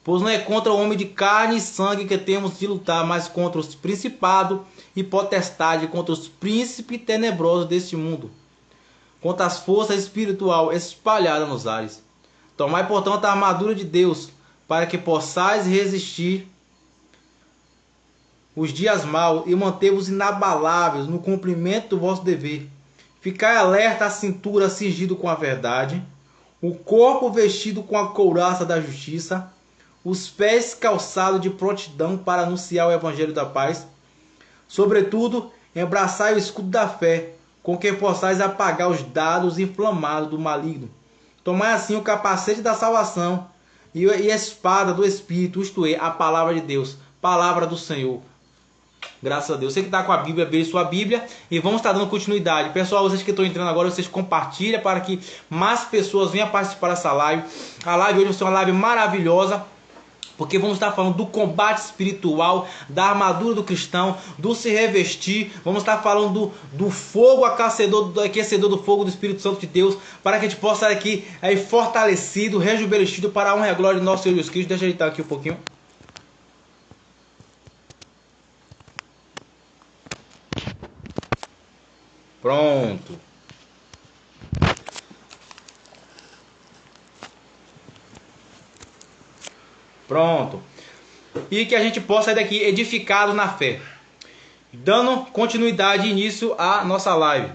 Pois não é contra o homem de carne e sangue que temos de lutar, mas contra os principados e potestades, contra os príncipes tenebrosos deste mundo, contra as forças espirituais espalhadas nos ares. Tomai, portanto, a armadura de Deus, para que possais resistir os dias maus e manter-vos inabaláveis no cumprimento do vosso dever. Ficai alerta, a cintura cingido com a verdade, o corpo vestido com a couraça da justiça, os pés calçados de prontidão para anunciar o evangelho da paz. Sobretudo, embraçai o escudo da fé, com que possais apagar os dardos inflamados do maligno. Tomai assim o capacete da salvação e a espada do Espírito, isto é, a palavra de Deus, palavra do Senhor. Graças a Deus. Você que está com a Bíblia, abre sua Bíblia e vamos estar dando continuidade. Pessoal, vocês que estão entrando agora, vocês compartilhem para que mais pessoas venham participar dessa live. A live hoje vai ser uma live maravilhosa, porque vamos estar falando do combate espiritual, da armadura do cristão, do se revestir. Vamos estar falando do fogo aquecedor do fogo do Espírito Santo de Deus, para que a gente possa estar aqui fortalecido, rejuvenescido para a honra e a glória de nosso Senhor Jesus Cristo. Deixa eu editar aqui um pouquinho. Pronto. Pronto. E que a gente possa sair daqui edificado na fé. Dando continuidade e início à nossa live.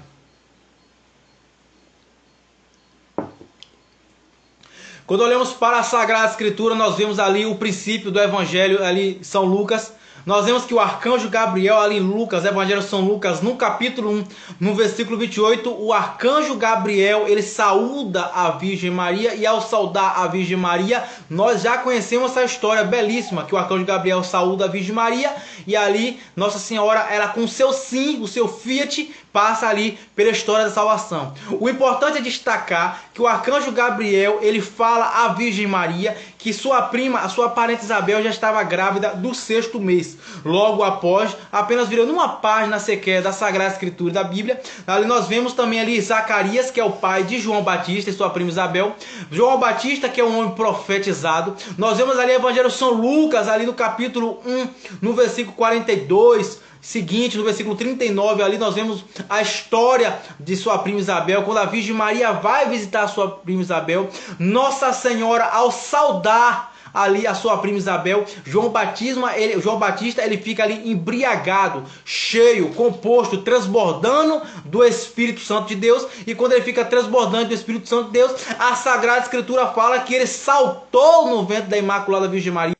Quando olhamos para a Sagrada Escritura, nós vemos ali o princípio do Evangelho, ali São Lucas. Nós vemos que o arcanjo Gabriel, ali em Lucas, Evangelho de São Lucas, no capítulo 1, no versículo 28, o arcanjo Gabriel, ele saúda a Virgem Maria, e ao saudar a Virgem Maria, nós já conhecemos essa história belíssima, que o arcanjo Gabriel saúda a Virgem Maria, e ali Nossa Senhora, ela com o seu sim, o seu fiat, passa ali pela história da salvação. O importante é destacar que o arcanjo Gabriel, ele fala à Virgem Maria que sua prima, a sua parente Isabel, já estava grávida do 6º mês. Logo após, apenas virando uma página sequer da Sagrada Escritura da Bíblia, ali nós vemos também ali Zacarias, que é o pai de João Batista e sua prima Isabel. João Batista, que é um homem profetizado. Nós vemos ali o Evangelho de São Lucas, ali no capítulo 1, no versículo 42, seguinte, no versículo 39, ali nós vemos a história de sua prima Isabel, quando a Virgem Maria vai visitar a sua prima Isabel. Nossa Senhora, ao saudar ali a sua prima Isabel, João Batista ele fica ali embriagado, cheio, composto, transbordando do Espírito Santo de Deus. E quando ele fica transbordando do Espírito Santo de Deus, a Sagrada Escritura fala que ele saltou no ventre da Imaculada Virgem Maria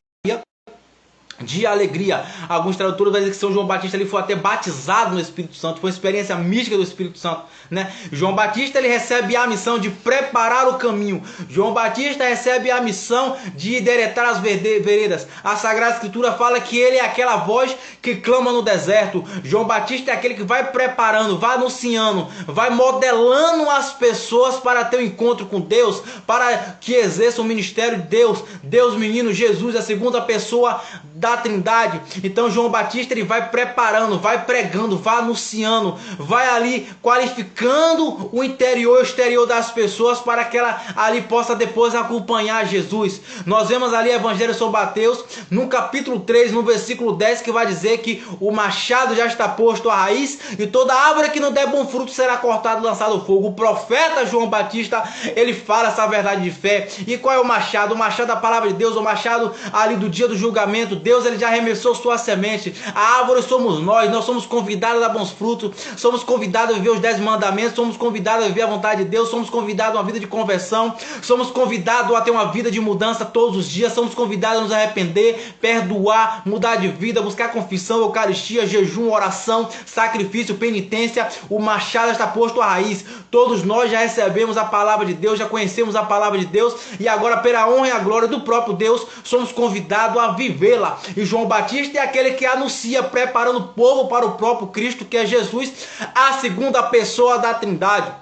de alegria. Alguns tradutores vão dizer que São João Batista ele foi até batizado no Espírito Santo, foi uma experiência mística do Espírito Santo, né? João Batista ele recebe a missão de preparar o caminho. João Batista recebe a missão de endireitar as veredas. A Sagrada Escritura fala que ele é aquela voz que clama no deserto. João Batista é aquele que vai preparando, vai anunciando, vai modelando as pessoas para ter um encontro com Deus, para que exerça o ministério de Deus. Deus menino Jesus, a segunda pessoa da Trindade. Então João Batista ele vai preparando, vai pregando, vai anunciando, vai ali qualificando o interior e o exterior das pessoas para que ela ali possa depois acompanhar Jesus. Nós vemos ali o Evangelho de São Mateus, no capítulo 3, no versículo 10, que vai dizer que o machado já está posto à raiz e toda árvore que não der bom fruto será cortada e lançada ao fogo. O profeta João Batista, ele fala essa verdade de fé. E qual é o machado? O machado da palavra de Deus, o machado ali do dia do julgamento. Deus ele já arremessou sua semente. A árvore somos nós somos convidados a dar bons frutos, somos convidados a viver os 10 mandamentos, somos convidados a viver a vontade de Deus, somos convidados a uma vida de conversão, somos convidados a ter uma vida de mudança todos os dias, somos convidados a nos arrepender, perdoar, mudar de vida, buscar confissão, eucaristia, jejum, oração, sacrifício, penitência. O machado está posto à raiz. Todos nós já recebemos a palavra de Deus, já conhecemos a palavra de Deus e agora pela honra e a glória do próprio Deus somos convidados a vivê-la. E João Batista é aquele que anuncia, preparando o povo para o próprio Cristo, que é Jesus, a segunda pessoa da Trindade.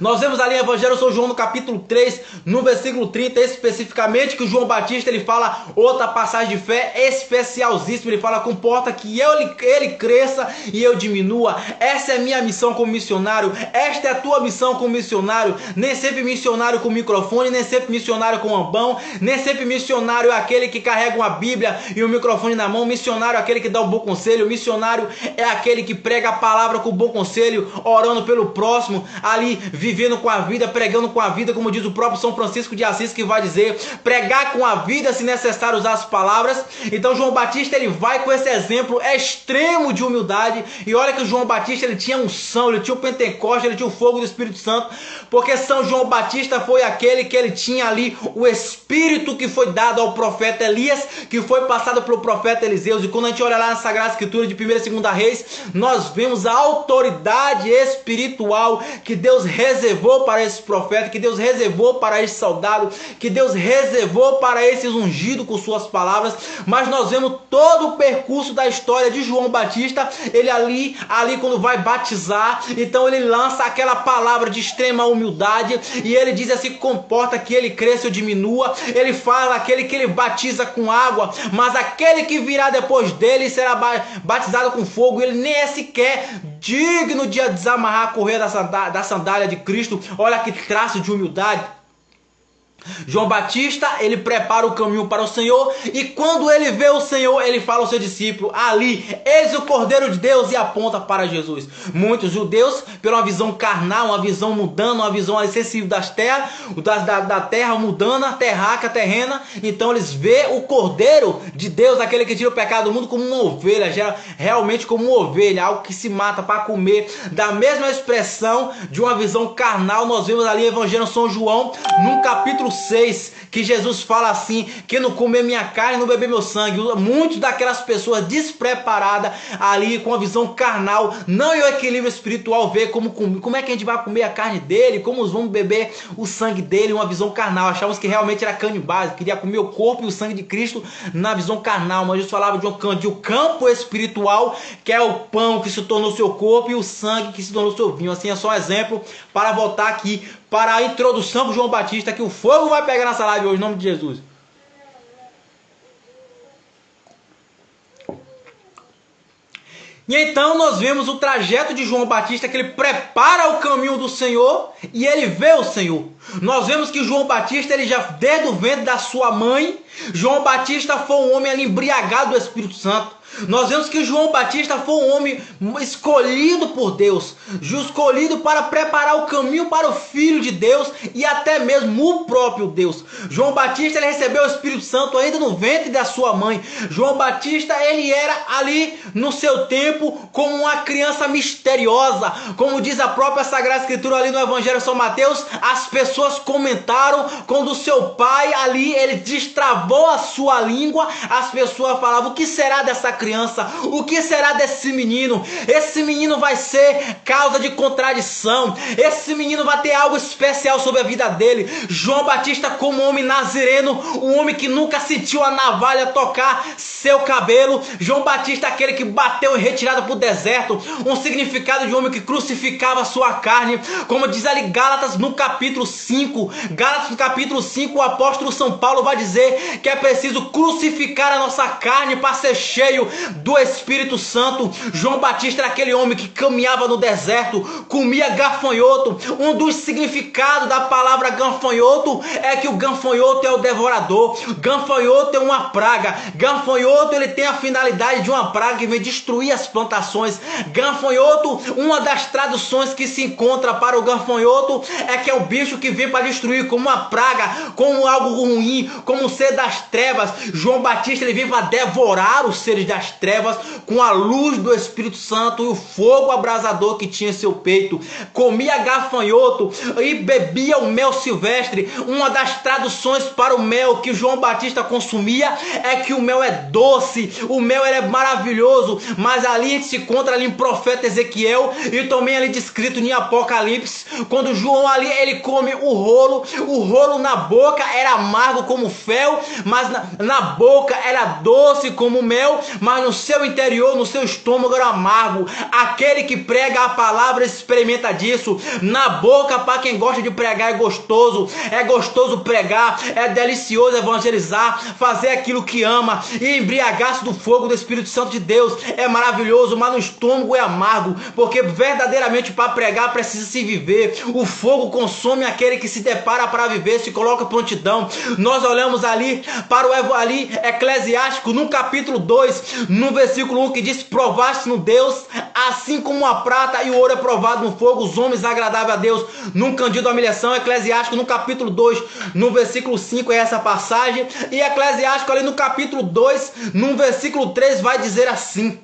Nós vemos ali em Evangelho de São João no capítulo 3, no versículo 30, especificamente, que o João Batista ele fala outra passagem de fé especialzíssima. Ele fala: comporta que ele cresça e eu diminua. Essa é a minha missão como missionário, esta é a tua missão como missionário. Nem sempre missionário com microfone, nem sempre missionário com ambão, nem sempre missionário é aquele que carrega uma Bíblia e um microfone na mão. Missionário é aquele que dá um bom conselho. Missionário é aquele que prega a palavra com bom conselho, orando pelo próximo, ali vivendo com a vida, pregando com a vida, como diz o próprio São Francisco de Assis, que vai dizer: pregar com a vida, se necessário usar as palavras. Então João Batista ele vai com esse exemplo extremo de humildade. E olha que o João Batista ele tinha unção, ele tinha o Pentecoste, ele tinha o fogo do Espírito Santo, porque São João Batista foi aquele que ele tinha ali o Espírito que foi dado ao profeta Elias, que foi passado pelo profeta Eliseus. E quando a gente olha lá na Sagrada Escritura de 1ª e 2ª Reis, nós vemos a autoridade espiritual que Deus reservou para esse profeta, que Deus reservou para esse soldado, que Deus reservou para esses ungidos com suas palavras. Mas nós vemos todo o percurso da história de João Batista. Ele ali quando vai batizar, então ele lança aquela palavra de extrema humildade e ele diz assim: comporta que ele cresça ou diminua. Ele fala aquele que ele batiza com água, mas aquele que virá depois dele será batizado com fogo. Ele nem é sequer digno de desamarrar a correia da sandália de Cristo. Olha que traço de humildade. João Batista, ele prepara o caminho para o Senhor, e quando ele vê o Senhor, ele fala ao seu discípulo: ali, eis o Cordeiro de Deus, e aponta para Jesus. Muitos judeus, pela uma visão carnal, uma visão mundana, uma visão acessível das terras, da terra mundana, terráquea, terrena, então eles vê o Cordeiro de Deus, aquele que tira o pecado do mundo, como uma ovelha, realmente como uma ovelha, algo que se mata para comer. Da mesma expressão de uma visão carnal, nós vemos ali em Evangelho de São João, num capítulo 6, que Jesus fala assim: que não comer minha carne, não beber meu sangue. Muitos daquelas pessoas despreparadas ali, com a visão carnal, não é o equilíbrio espiritual, ver como é que a gente vai comer a carne dele, como vamos beber o sangue dele, uma visão carnal. Achávamos que realmente era canibais, queria comer o corpo e o sangue de Cristo na visão carnal. Mas Jesus falava de um campo espiritual, que é o pão que se tornou seu corpo e o sangue que se tornou seu vinho. Assim é só um exemplo para voltar aqui para a introdução do João Batista, que o fogo vai pegar nessa live hoje, em nome de Jesus. E então nós vemos o trajeto de João Batista, que ele prepara o caminho do Senhor e ele vê o Senhor. Nós vemos que João Batista, ele já desde o ventre da sua mãe, João Batista foi um homem ali embriagado do Espírito Santo. Nós vemos que João Batista foi um homem escolhido por Deus, escolhido para preparar o caminho para o Filho de Deus e até mesmo o próprio Deus. João Batista, ele recebeu o Espírito Santo ainda no ventre da sua mãe. João Batista, ele era ali no seu tempo como uma criança misteriosa, como diz a própria Sagrada Escritura ali no Evangelho de São Mateus. As pessoas comentaram quando o seu pai ali, ele destravou a sua língua, as pessoas falavam: o que será dessa criança? O que será desse menino? Esse menino vai ser causa de contradição. Esse menino vai ter algo especial sobre a vida dele. João Batista, como homem nazireno, um homem que nunca sentiu a navalha tocar seu cabelo. João Batista, aquele que bateu em retirada para o deserto, um significado de homem que crucificava a sua carne, como diz ali Gálatas no capítulo 5. Gálatas no capítulo 5, o apóstolo São Paulo vai dizer que é preciso crucificar a nossa carne para ser cheio do Espírito Santo. João Batista era aquele homem que caminhava no deserto, comia gafanhoto. Um dos significados da palavra gafanhoto é que o gafanhoto é o devorador. Gafanhoto é uma praga. Gafanhoto, ele tem a finalidade de uma praga que vem destruir as plantações. Gafanhoto, uma das traduções que se encontra para o gafanhoto é que é o bicho que vem para destruir, como uma praga, como algo ruim, como um ser das trevas. João Batista, ele vem para devorar os seres das trevas com a luz do Espírito Santo e o fogo abrasador que tinha em seu peito. Comia gafanhoto e bebia o mel silvestre. Uma das traduções para o mel que João Batista consumia é que o mel é doce, o mel é maravilhoso. Mas ali se encontra ali em profeta Ezequiel e também ali descrito em Apocalipse, quando João ali ele come o rolo na boca era amargo como fel, mas na boca era doce como mel. mas no seu interior, no seu estômago era amargo. Aquele que prega a palavra experimenta disso. Na boca, para quem gosta de pregar, é gostoso pregar, é delicioso evangelizar, fazer aquilo que ama e embriagar-se do fogo do Espírito Santo de Deus é maravilhoso, mas no estômago é amargo, porque verdadeiramente para pregar precisa se viver. O fogo consome aquele que se depara para viver, se coloca em prontidão. Nós olhamos ali para o Eclesiástico, no capítulo 2, no versículo 1, que diz: provaste no Deus, assim como a prata e o ouro é provado no fogo, os homens agradáveis a Deus num candil da humilhação. Eclesiástico no capítulo 2, no versículo 5 é essa passagem, e Eclesiástico ali no capítulo 2, no versículo 3 vai dizer assim: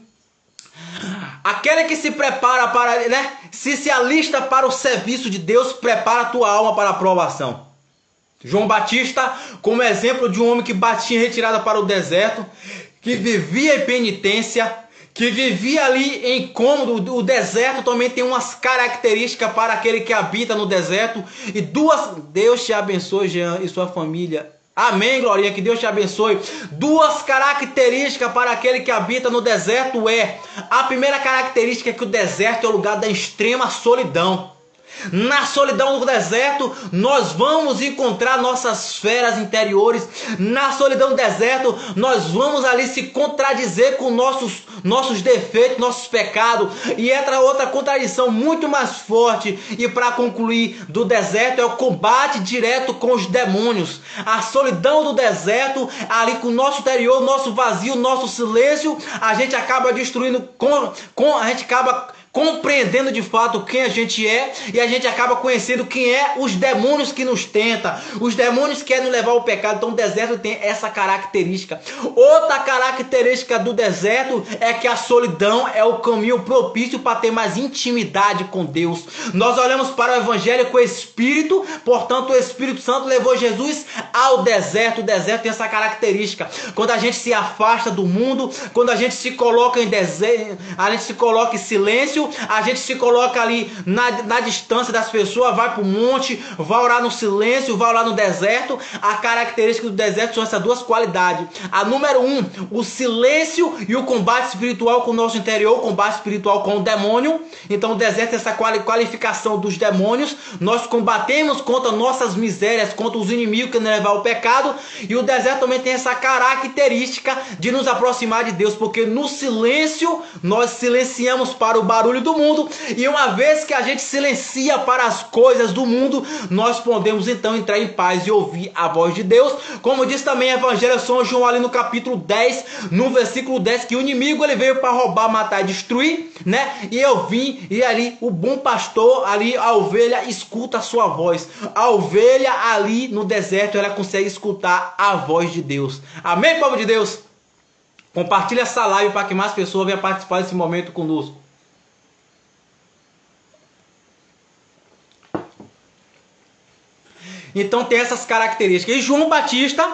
aquele que se prepara para, se alista para o serviço de Deus, prepara a tua alma para a aprovação. João Batista, como exemplo de um homem que batia em retirada para o deserto, que vivia em penitência, que vivia ali em incômodo. O deserto também tem umas características para aquele que habita no deserto. E Deus te abençoe, Jean, e sua família. Amém, Glorinha, que Deus te abençoe. Duas características para aquele que habita no deserto a primeira característica é que o deserto é o lugar da extrema solidão. Na solidão do deserto, nós vamos encontrar nossas feras interiores. Na solidão do deserto, nós vamos ali se contradizer com nossos defeitos, nossos pecados. E entra outra contradição muito mais forte. E para concluir, do deserto é o combate direto com os demônios. A solidão do deserto, ali com o nosso interior, nosso vazio, nosso silêncio, a gente acaba destruindo, a gente acaba compreendendo de fato quem a gente é, e a gente acaba conhecendo quem é os demônios que nos tentam, os demônios que querem nos levar ao pecado. Então o deserto tem essa característica. Outra característica do deserto é que a solidão é o caminho propício para ter mais intimidade com Deus. Nós olhamos para o evangelho com o Espírito, portanto o Espírito Santo levou Jesus ao deserto. O deserto tem essa característica. Quando a gente se afasta do mundo, quando a gente se coloca em deserto, a gente se coloca em silêncio, a gente se coloca ali na distância das pessoas, vai para o monte, vai orar no silêncio, vai orar no deserto. A característica do deserto são essas duas qualidades. A número 1, o silêncio e o combate espiritual com o nosso interior, o combate espiritual com o demônio. Então o deserto tem essa qualificação dos demônios. Nós combatemos contra nossas misérias, contra os inimigos que nos levam ao pecado. E o deserto também tem essa característica de nos aproximar de Deus, porque no silêncio nós silenciamos para o barulho do mundo, e uma vez que a gente silencia para as coisas do mundo, nós podemos então entrar em paz e ouvir a voz de Deus. Como diz também o Evangelho de São João ali no capítulo 10, no versículo 10, que o inimigo ele veio para roubar, matar e destruir, e eu vim, e ali o bom pastor, ali a ovelha escuta a sua voz. A ovelha ali no deserto, ela consegue escutar a voz de Deus. Amém, povo de Deus? Compartilha essa live para que mais pessoas venham participar desse momento conosco. Então tem essas características. E João Batista,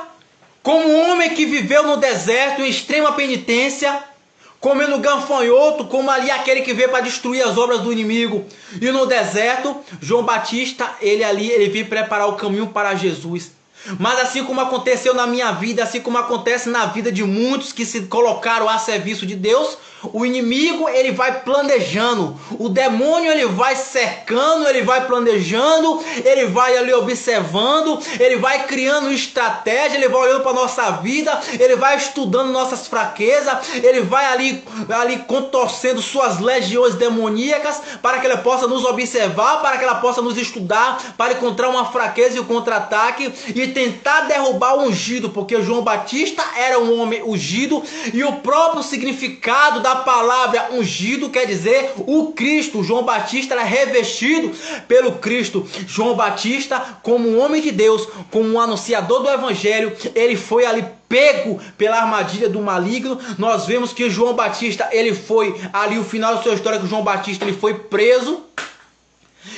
como um homem que viveu no deserto em extrema penitência, comendo gafanhoto, como ali aquele que veio para destruir as obras do inimigo. E no deserto, João Batista, ele veio preparar o caminho para Jesus. Mas assim como aconteceu na minha vida, assim como acontece na vida de muitos que se colocaram a serviço de Deus, o inimigo ele vai planejando, o demônio ele vai cercando, ele vai planejando, ele vai ali observando, ele vai criando estratégia, ele vai olhando para a nossa vida, ele vai estudando nossas fraquezas, ele vai ali contorcendo suas legiões demoníacas para que ele possa nos observar, para que ela possa nos estudar, para encontrar uma fraqueza e um contra-ataque e tentar derrubar o ungido, porque João Batista era um homem ungido, e o próprio significado da palavra ungido quer dizer o Cristo. João Batista era revestido pelo Cristo. João Batista, como um homem de Deus, como um anunciador do evangelho, ele foi ali pego pela armadilha do maligno. Nós vemos que João Batista, ele foi ali, o final da sua história, que João Batista ele foi preso.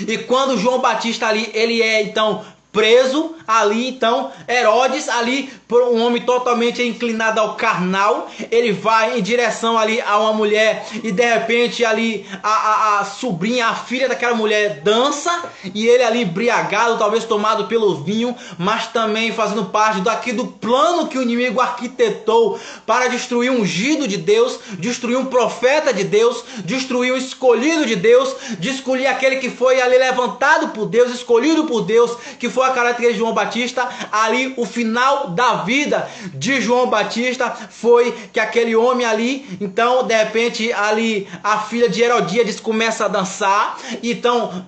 E quando João Batista ali, ele é então preso ali, então Herodes ali por um homem totalmente inclinado ao carnal, ele vai em direção ali a uma mulher e de repente ali a sobrinha, a filha daquela mulher dança e ele ali embriagado, talvez tomado pelo vinho, mas também fazendo parte do plano que o inimigo arquitetou para destruir um ungido de Deus, destruir um profeta de Deus, destruir um escolhido de Deus, destruir aquele que foi ali levantado por Deus, escolhido por Deus, que foi a característica de João Batista. Ali o final da vida de João Batista foi que aquele homem ali, então de repente ali a filha de Herodíades começa a dançar, então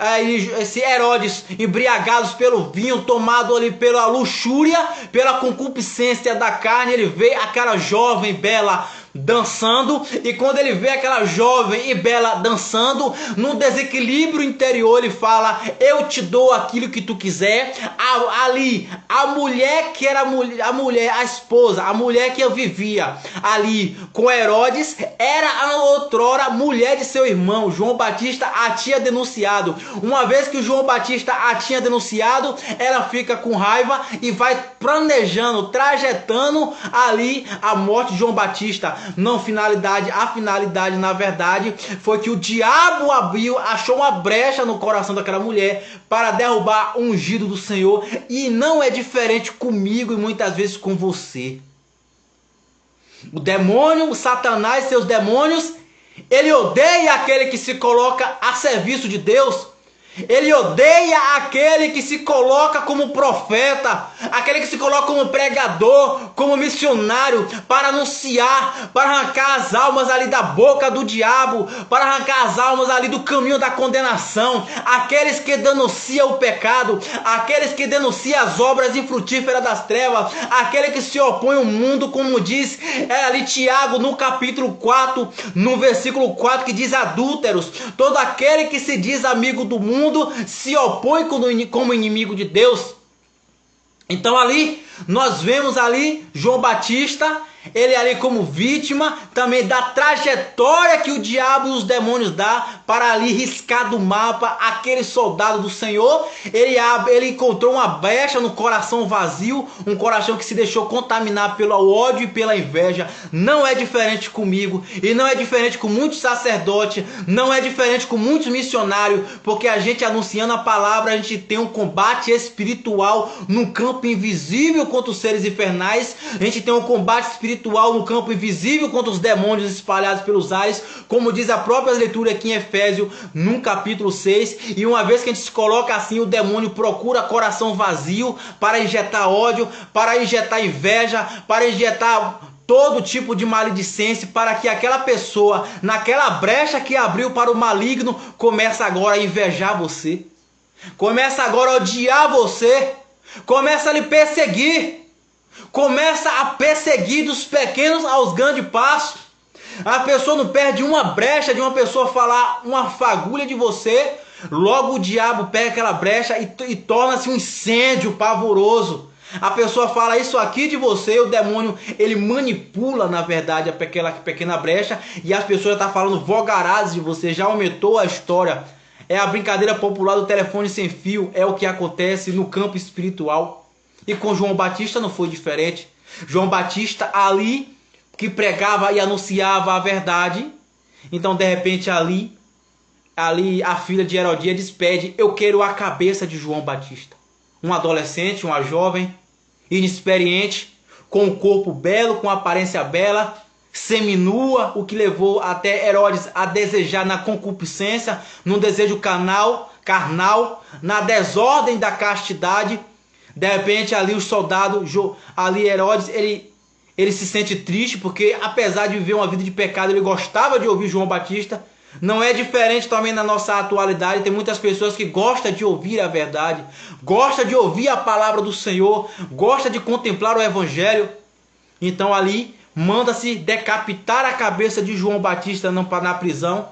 esse Herodes, embriagados pelo vinho, tomado ali pela luxúria, pela concupiscência da carne, ele vê aquela jovem bela dançando, e quando ele vê aquela jovem e bela dançando, num desequilíbrio interior, ele fala: eu te dou aquilo que tu quiser. Ali, a mulher que era a esposa, a mulher que eu vivia ali com Herodes, era a outrora mulher de seu irmão. João Batista a tinha denunciado. Uma vez que o João Batista a tinha denunciado, ela fica com raiva e vai planejando, trajetando ali a morte de João Batista. Não, a finalidade na verdade foi que o diabo achou uma brecha no coração daquela mulher para derrubar o ungido do Senhor, e não é diferente comigo e muitas vezes com você. O demônio, o Satanás e seus demônios, ele odeia aquele que se coloca a serviço de Deus. Ele odeia aquele que se coloca como profeta, aquele que se coloca como pregador, como missionário, para anunciar, para arrancar as almas ali da boca do diabo, para arrancar as almas ali do caminho da condenação, aqueles que denunciam o pecado, aqueles que denunciam as obras infrutíferas das trevas, aquele que se opõe ao mundo, como diz ali Tiago no capítulo 4, no versículo 4, que diz: adúlteros, todo aquele que se diz amigo do mundo se opõe como inimigo de Deus. Então ali nós vemos ali João Batista, ele ali como vítima também da trajetória que o diabo e os demônios dá para ali riscar do mapa aquele soldado do Senhor. Ele encontrou uma brecha no coração vazio, um coração que se deixou contaminar pelo ódio e pela inveja. Não é diferente comigo e não é diferente com muitos sacerdotes, não é diferente com muitos missionários, porque a gente anunciando a palavra, a gente tem um combate espiritual no campo invisível contra os seres infernais, a gente tem um combate espiritual no campo invisível contra os demônios espalhados pelos ares, como diz a própria leitura aqui em Efésios, no capítulo 6. E uma vez que a gente se coloca assim, o demônio procura coração vazio para injetar ódio, para injetar inveja, para injetar todo tipo de maledicência, para que aquela pessoa, naquela brecha que abriu para o maligno, comece agora a invejar você, começa agora a odiar você, começa a lhe perseguir, começa a perseguir dos pequenos aos grandes passos. A pessoa não perde uma brecha de uma pessoa falar uma fagulha de você, logo o diabo pega aquela brecha e torna-se um incêndio pavoroso. A pessoa fala isso aqui de você, o demônio ele manipula na verdade aquela pequena brecha, e as pessoas estão falando vogarazes de você, já aumentou a história. É a brincadeira popular do telefone sem fio, é o que acontece no campo espiritual. E com João Batista não foi diferente. João Batista ali, que pregava e anunciava a verdade. Então de repente ali a filha de Herodíades pede: eu quero a cabeça de João Batista. Um adolescente, uma jovem, inexperiente, com um corpo belo, com aparência bela, seminua, o que levou até Herodes a desejar na concupiscência, num desejo carnal, na desordem da castidade. De repente ali o soldado, ali Herodes, ele se sente triste, porque apesar de viver uma vida de pecado, ele gostava de ouvir João Batista. Não é diferente também na nossa atualidade. Tem muitas pessoas que gostam de ouvir a verdade, gostam de ouvir a palavra do Senhor, gostam de contemplar o Evangelho. Então ali manda-se decapitar a cabeça de João Batista na prisão,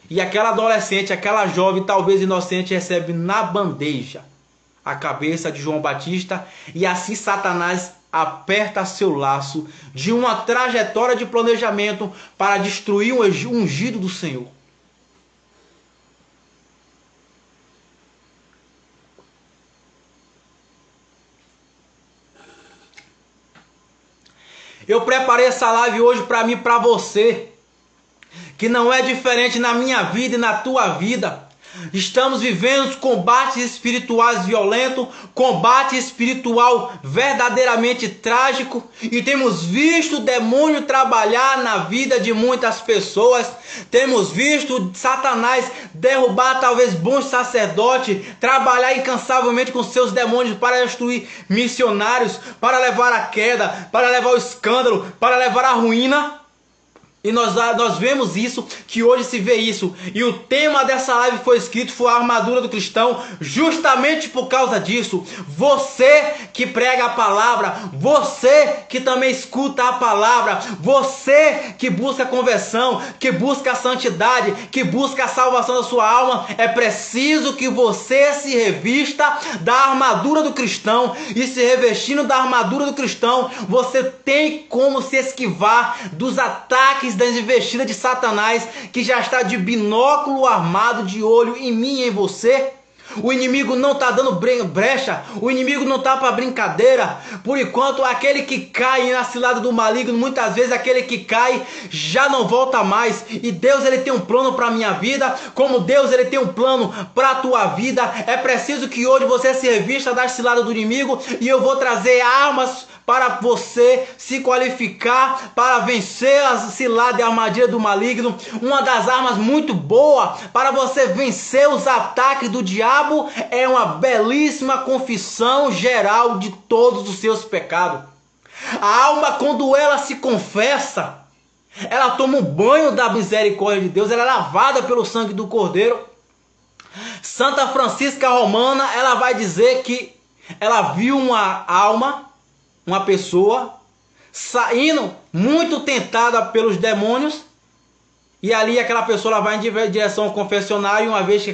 e aquela adolescente, aquela jovem, talvez inocente, recebe na bandeja a cabeça de João Batista, e assim Satanás aperta seu laço de uma trajetória de planejamento para destruir o ungido do Senhor. Eu preparei essa live hoje para mim e para você, que não é diferente na minha vida e na tua vida. Estamos vivendo combates espirituais violentos, combate espiritual verdadeiramente trágico, e temos visto o demônio trabalhar na vida de muitas pessoas. Temos visto Satanás derrubar talvez bons sacerdotes, trabalhar incansavelmente com seus demônios para destruir missionários, para levar a queda, para levar o escândalo, para levar a ruína. E nós vemos isso, que hoje se vê isso. E o tema dessa live foi a armadura do cristão, justamente por causa disso. Você que prega a palavra, você que também escuta a palavra, você que busca conversão, que busca a santidade, que busca a salvação da sua alma, é preciso que você se revista da armadura do cristão. E se revestindo da armadura do cristão, você tem como se esquivar dos ataques das investidas de Satanás, que já está de binóculo armado de olho em mim e em você. O inimigo não está dando brecha, o inimigo não está para brincadeira. Por enquanto, aquele que cai na cilada do maligno, muitas vezes aquele que cai já não volta mais. E Deus, ele tem um plano para a minha vida, como Deus, ele tem um plano para a tua vida. É preciso que hoje você se revista das ciladas do inimigo, e eu vou trazer armas para você se qualificar para vencer a cilada e a armadilha do maligno. Uma das armas muito boa para você vencer os ataques do diabo é uma belíssima confissão geral de todos os seus pecados. A alma, quando ela se confessa, ela toma um banho da misericórdia de Deus, ela é lavada pelo sangue do Cordeiro. Santa Francisca Romana, ela vai dizer que ela viu uma pessoa saindo muito tentada pelos demônios, e ali aquela pessoa ela vai em direção ao confessionário. E uma vez que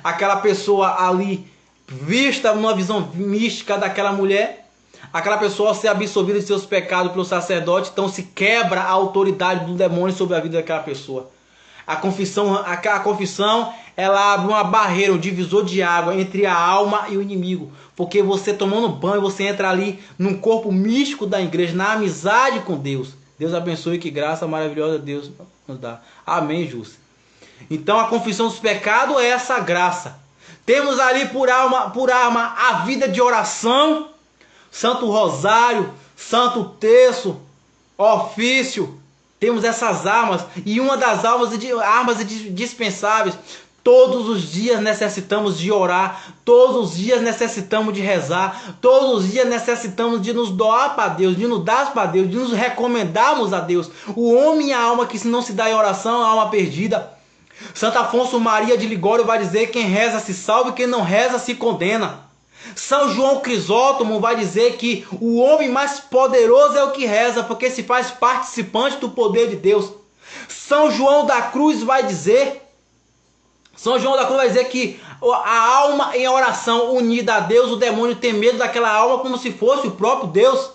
aquela pessoa ali, vista numa visão mística daquela mulher, aquela pessoa, ao ser absolvida de seus pecados pelo sacerdote, então se quebra a autoridade do demônio sobre a vida daquela pessoa. A confissão, ela abre uma barreira, um divisor de água entre a alma e o inimigo. Porque você tomando banho, você entra ali num corpo místico da igreja, na amizade com Deus. Deus abençoe, que graça maravilhosa Deus nos dá. Amém, Júcia. Então a confissão dos pecados é essa graça. Temos ali por arma a vida de oração, Santo Rosário, Santo Terço, ofício. Temos essas armas, e uma das armas dispensáveis. Todos os dias necessitamos de orar, todos os dias necessitamos de rezar, todos os dias necessitamos de nos doar para Deus, de nos dar para Deus, de nos recomendarmos a Deus. O homem e a alma que não se dá em oração é a alma perdida. Santo Afonso Maria de Ligório vai dizer: quem reza se salva e quem não reza se condena. São João Crisóstomo vai dizer que o homem mais poderoso é o que reza, porque se faz participante do poder de Deus. São João da Cruz vai dizer que a alma em oração unida a Deus, o demônio tem medo daquela alma como se fosse o próprio Deus.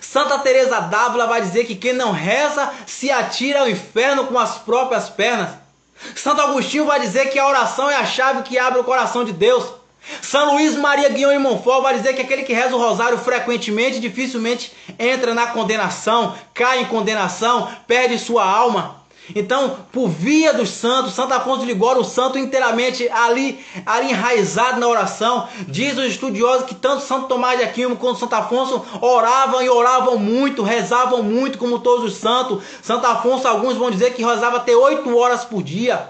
Santa Teresa d'Ávila vai dizer que quem não reza se atira ao inferno com as próprias pernas. Santo Agostinho vai dizer que a oração é a chave que abre o coração de Deus. São Luís Maria Guion de Montfort vai dizer que aquele que reza o rosário frequentemente dificilmente entra na condenação, cai em condenação, perde sua alma. Então, por via dos santos, Santo Afonso de Ligório, o santo inteiramente ali enraizado na oração. Diz os estudiosos que tanto Santo Tomás de Aquino quanto Santo Afonso oravam muito, rezavam muito, como todos os santos. Santo Afonso, alguns vão dizer que rezava até 8 horas por dia.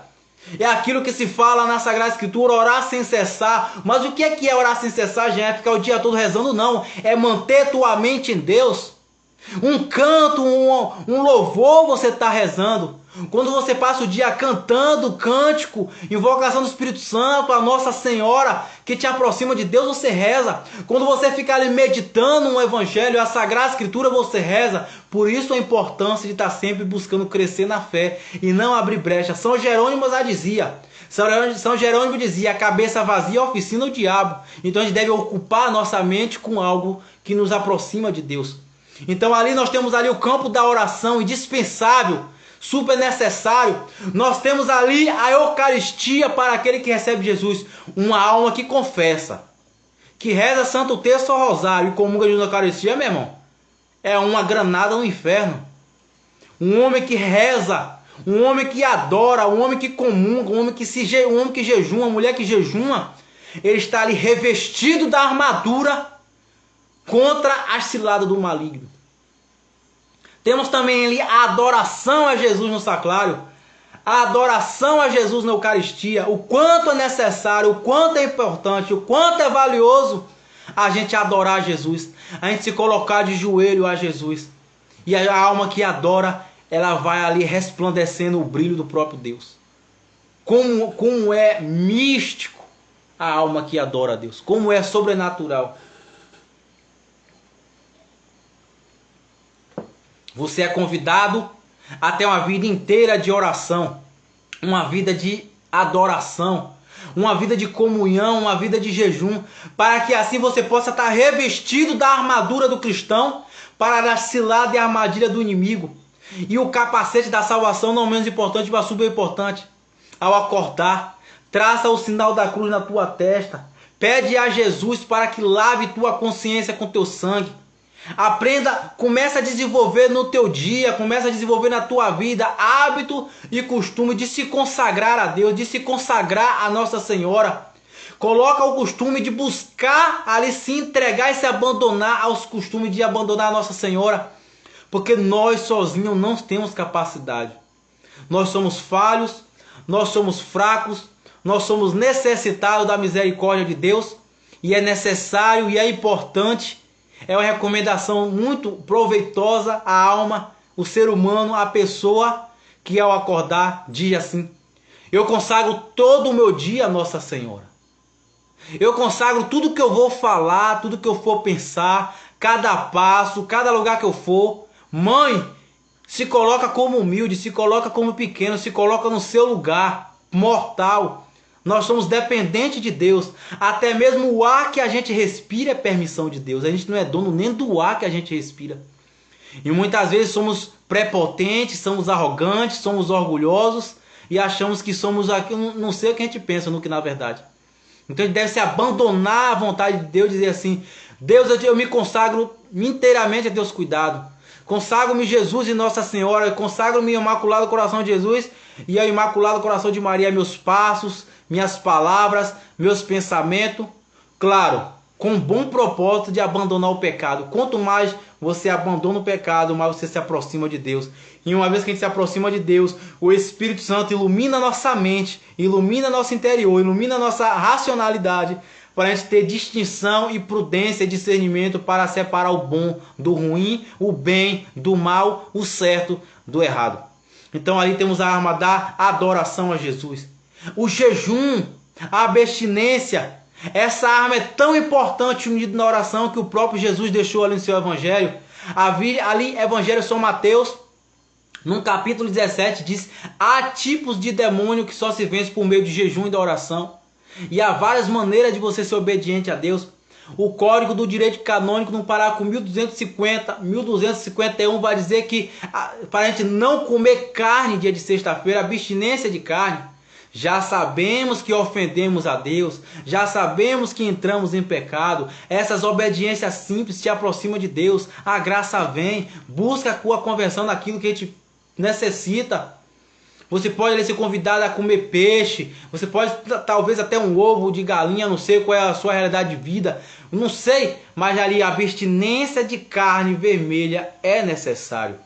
É aquilo que se fala na Sagrada Escritura, orar sem cessar. Mas o que é orar sem cessar, gente? É ficar o dia todo rezando? Não. É manter tua mente em Deus. Um canto, um louvor você está rezando. Quando você passa o dia cantando cântico, invocação do Espírito Santo, a Nossa Senhora, que te aproxima de Deus, você reza. Quando você fica ali meditando um Evangelho, a Sagrada Escritura, você reza. Por isso a importância de estar sempre buscando crescer na fé e não abrir brecha. São Jerônimo já dizia. São Jerônimo dizia: a cabeça vazia é a oficina do diabo. Então a gente deve ocupar a nossa mente com algo que nos aproxima de Deus. Então ali nós temos ali o campo da oração, indispensável, super necessário. Nós temos ali a Eucaristia para aquele que recebe Jesus. Uma alma que confessa, que reza Santo Terço ao Rosário e comunga de Eucaristia, meu irmão, é uma granada no inferno. Um homem que reza, um homem que adora, um homem que comunga, um homem que jejuma, uma mulher que jejuma, ele está ali revestido da armadura contra a cilada do maligno. Temos também ali a adoração a Jesus no sacrário, a adoração a Jesus na Eucaristia, o quanto é necessário, o quanto é importante, o quanto é valioso a gente adorar Jesus, a gente se colocar de joelho a Jesus. E a alma que adora, ela vai ali resplandecendo o brilho do próprio Deus. Como é místico a alma que adora a Deus, como é sobrenatural. Você é convidado a ter uma vida inteira de oração, uma vida de adoração, uma vida de comunhão, uma vida de jejum, para que assim você possa estar revestido da armadura do cristão para a cilada e a armadilha do inimigo. E o capacete da salvação, não menos importante, mas super importante. Ao acordar, traça o sinal da cruz na tua testa. Pede a Jesus para que lave tua consciência com teu sangue. Aprenda, começa a desenvolver no teu dia, começa a desenvolver na tua vida hábito e costume de se consagrar a Deus, de se consagrar a Nossa Senhora. Coloca o costume de buscar ali se entregar e se abandonar aos costumes de abandonar a Nossa Senhora. Porque nós sozinhos não temos capacidade. Nós somos falhos, nós somos fracos, nós somos necessitados da misericórdia de Deus. E é necessário e é importante. É uma recomendação muito proveitosa à alma, o ser humano, a pessoa que ao acordar diz assim: eu consagro todo o meu dia a Nossa Senhora. Eu consagro tudo que eu vou falar, tudo que eu for pensar, cada passo, cada lugar que eu for. Mãe, se coloca como humilde, se coloca como pequeno, se coloca no seu lugar mortal. Nós somos dependentes de Deus. Até mesmo o ar que a gente respira é permissão de Deus. A gente não é dono nem do ar que a gente respira. E muitas vezes somos prepotentes, somos arrogantes, somos orgulhosos e achamos que somos aquilo, não sei o que a gente pensa no que na verdade. Então a gente deve se abandonar à vontade de Deus e dizer assim: Deus, eu me consagro inteiramente a Deus cuidado. Consagro-me Jesus e Nossa Senhora, consagro-me ao Imaculado Coração de Jesus e ao Imaculado Coração de Maria, meus passos, minhas palavras, meus pensamentos, claro, com um bom propósito de abandonar o pecado. Quanto mais você abandona o pecado, mais você se aproxima de Deus. E uma vez que a gente se aproxima de Deus, o Espírito Santo ilumina a nossa mente, ilumina nosso interior, ilumina a nossa racionalidade, para a gente ter distinção e prudência e discernimento para separar o bom do ruim, o bem do mal, o certo do errado. Então ali temos a arma da adoração a Jesus. O jejum, a abstinência, essa arma é tão importante unida na oração que o próprio Jesus deixou ali no seu evangelho. Ali, Evangelho de São Mateus, no capítulo 17, diz: há tipos de demônio que só se vence por meio de jejum e da oração. E há várias maneiras de você ser obediente a Deus. O Código do Direito Canônico, no parágrafo 1251, vai dizer que para a gente não comer carne dia de sexta-feira, abstinência de carne. Já sabemos que ofendemos a Deus, já sabemos que entramos em pecado. Essas obediências simples te aproximam de Deus. A graça vem, busca a tua conversão naquilo que a gente necessita. Você pode ali ser convidado a comer peixe, você pode talvez até um ovo de galinha, não sei qual é a sua realidade de vida, não sei, mas ali a abstinência de carne vermelha é necessário.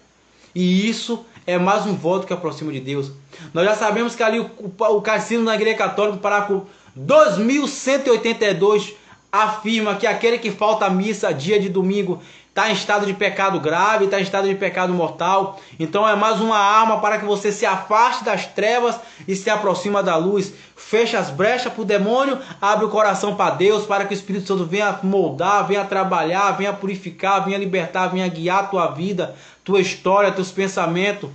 E isso é mais um voto que aproxima de Deus. Nós já sabemos que ali o Catecismo da Igreja Católica, parágrafo 2182, afirma que aquele que falta à missa dia de domingo está em estado de pecado grave, está em estado de pecado mortal. Então é mais uma arma para que você se afaste das trevas e se aproxima da luz. Fecha as brechas para o demônio, abre o coração para Deus, para que o Espírito Santo venha moldar, venha trabalhar, venha purificar, venha libertar, venha guiar a tua vida, tua história, teus pensamentos.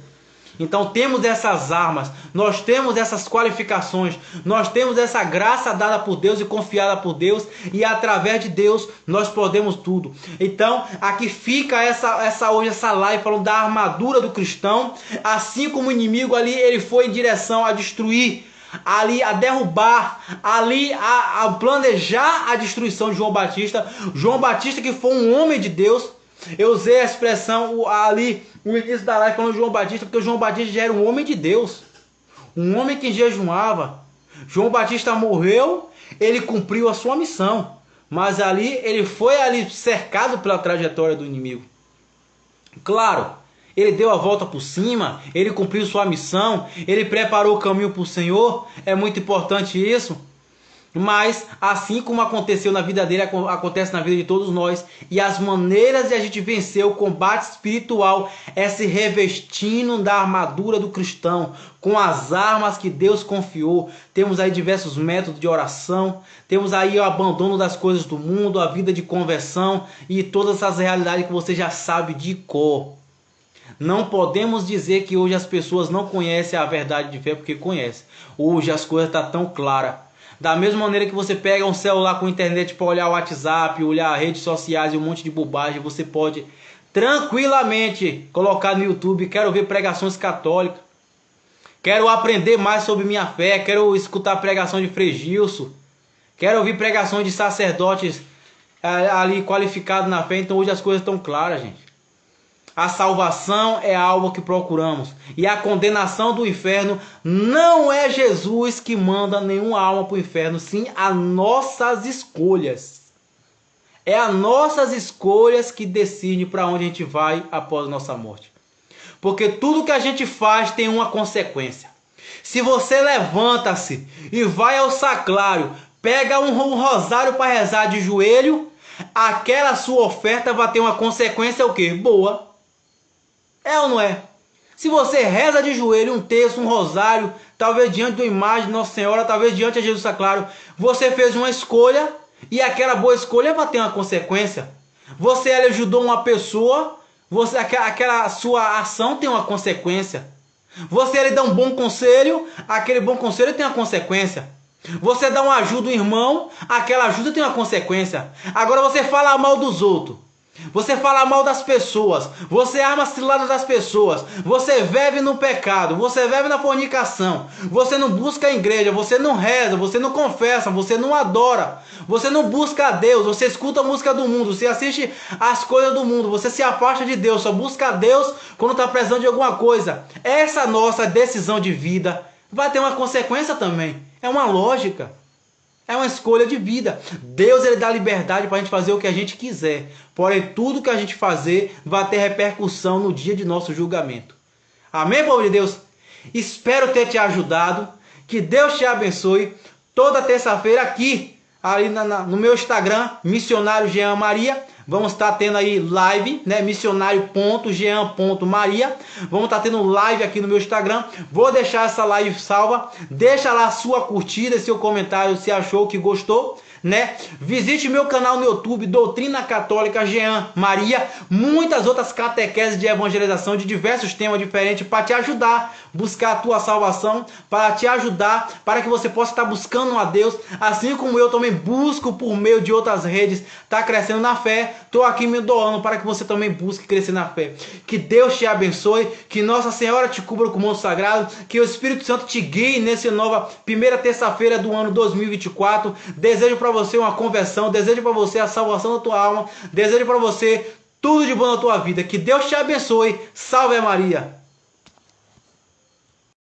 Então temos essas armas, nós temos essas qualificações, nós temos essa graça dada por Deus e confiada por Deus, e através de Deus nós podemos tudo. Então aqui fica hoje essa live falando da armadura do cristão. Assim como o inimigo ali, ele foi em direção a destruir, ali a derrubar, ali a planejar a destruição de João Batista. João Batista, que foi um homem de Deus, Eu usei a expressão ali, no início da live, falando de João Batista, porque o João Batista já era um homem de Deus. Um homem que jejuava. João Batista morreu, ele cumpriu a sua missão. Mas ali, ele foi ali cercado pela trajetória do inimigo. Claro, ele deu a volta por cima, ele cumpriu sua missão, ele preparou o caminho para o Senhor. É muito importante isso. Mas assim como aconteceu na vida dele, acontece na vida de todos nós. E as maneiras de a gente vencer o combate espiritual é se revestindo da armadura do cristão, com as armas que Deus confiou. Temos aí diversos métodos de oração, temos aí o abandono das coisas do mundo, a vida de conversão e todas essas realidades que você já sabe de cor. Não podemos dizer que hoje as pessoas não conhecem a verdade de fé, porque conhecem. Hoje as coisas estão tão claras. Da mesma maneira que você pega um celular com internet para olhar o WhatsApp, olhar redes sociais e um monte de bobagem, você pode tranquilamente colocar no YouTube: quero ver pregações católicas, quero aprender mais sobre minha fé, quero escutar pregação de Frei Gilson, quero ouvir pregações de sacerdotes ali qualificados na fé. Então hoje as coisas estão claras, gente. A salvação é algo que procuramos. E a condenação do inferno não é Jesus que manda nenhuma alma para o inferno, sim as nossas escolhas. É as nossas escolhas que decidem para onde a gente vai após a nossa morte. Porque tudo que a gente faz tem uma consequência. Se você levanta-se e vai ao sacrário, pega um rosário para rezar de joelho, aquela sua oferta vai ter uma consequência o quê? Boa. É ou não é? Se você reza de joelho um terço, um rosário, talvez diante da imagem de Nossa Senhora, talvez diante de Jesus Sacrário, você fez uma escolha e aquela boa escolha vai ter uma consequência. Você ajudou uma pessoa, aquela sua ação tem uma consequência. Você lhe dá um bom conselho, aquele bom conselho tem uma consequência. Você dá uma ajuda ao irmão, aquela ajuda tem uma consequência. Agora você fala mal dos outros. Você fala mal das pessoas, você arma ciladas das pessoas, você vive no pecado, você vive na fornicação, você não busca a igreja, você não reza, você não confessa, você não adora, você não busca a Deus, você escuta a música do mundo, você assiste as coisas do mundo, você se afasta de Deus, só busca a Deus quando está precisando de alguma coisa. Essa nossa decisão de vida vai ter uma consequência também, é uma lógica. É uma escolha de vida. Deus, ele dá liberdade para a gente fazer o que a gente quiser. Porém, tudo que a gente fazer vai ter repercussão no dia de nosso julgamento. Amém, povo de Deus? Espero ter te ajudado. Que Deus te abençoe. Toda terça-feira aqui, ali no meu Instagram, Missionário Jean Maria. Vamos estar tendo aí live, né? Missionário.jean.maria. Vamos estar tendo live aqui no meu Instagram. Vou deixar essa live salva. Deixa lá a sua curtida, seu comentário, se achou que gostou, né? Visite meu canal no YouTube, Doutrina Católica Jean Maria. Muitas outras catequeses de evangelização de diversos temas diferentes para te ajudar a buscar a tua salvação, para te ajudar, para que você possa estar buscando a Deus, assim como eu também busco por meio de outras redes, tá crescendo na fé. Estou aqui me doando para que você também busque crescer na fé. Que Deus te abençoe, que Nossa Senhora te cubra com o manto sagrado, que o Espírito Santo te guie nessa nova primeira terça-feira do ano 2024. Desejo para você uma conversão, desejo para você a salvação da tua alma, desejo para você tudo de bom na tua vida. Que Deus te abençoe. Salve Maria!